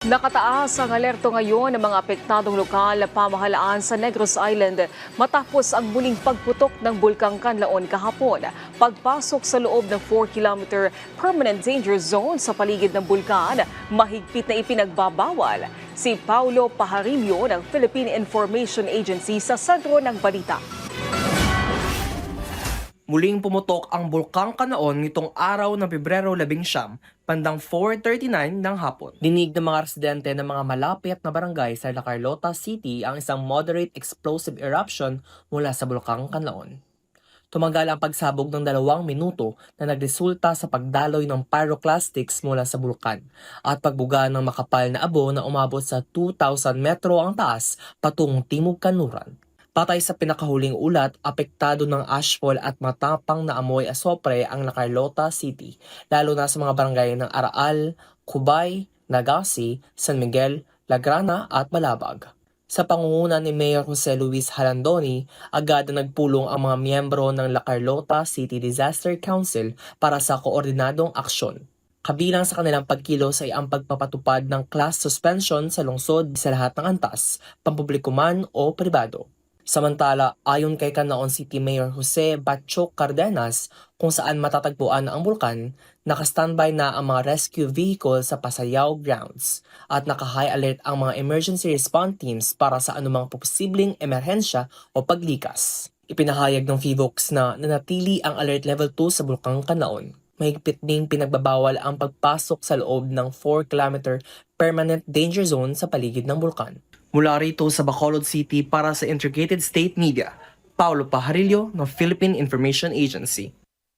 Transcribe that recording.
Nakataas ang alerto ngayon ng mga apektadong lokal na pamahalaan sa Negros Island matapos ang muling pagputok ng Bulkang Kanlaon kahapon. Pagpasok sa loob ng 4-kilometer permanent danger zone sa paligid ng bulkan, mahigpit na ipinagbabawal. Si Paulo Pajarillo ng Philippine Information Agency sa sentro ng balita. Muling pumutok ang Bulkang Kanlaon nitong araw ng Pebrero 19, bandang 4:39 ng hapon. Dinig ng mga residente ng mga malapit na barangay sa La Carlota City ang isang moderate explosive eruption mula sa Bulkang Kanlaon. Tumagal ang pagsabog ng 2 minuto na nagresulta sa pagdaloy ng pyroclastics mula sa bulkan at pagbuga ng makapal na abo na umabot sa 2,000 metro ang taas patungong timog kanluran. Patay sa pinakahuling ulat, apektado ng ashfall at matapang na amoy asopre ang La Carlota City, lalo na sa mga barangay ng Araal, Cubay, Nagasi, San Miguel, Lagrana at Balabag. Sa pangunguna ni Mayor Jose Luis Halandoni, agad na nagpulong ang mga miyembro ng La Carlota City Disaster Council para sa koordinadong aksyon. Kabilang sa kanilang pagkilos ay ang pagpapatupad ng class suspension sa lungsod sa lahat ng antas, pampubliko man o pribado. Samantala, ayon kay Canlaon City Mayor Jose Batchoc Cardenas, kung saan matatagpuan ang bulkan, naka-standby na ang mga rescue vehicle sa Pasayao grounds at naka-high alert ang mga emergency response teams para sa anumang posibleng emerhensya o paglikas. Ipinahayag ng PHIVOLCS na nanatili ang alert level 2 sa Bulkang Canlaon. Mahigpit ding pinagbabawal ang pagpasok sa loob ng 4-kilometer permanent danger zone sa paligid ng bulkan. Mula rito sa Bacolod City para sa Integrated State Media, Paulo Pajarillo ng Philippine Information Agency.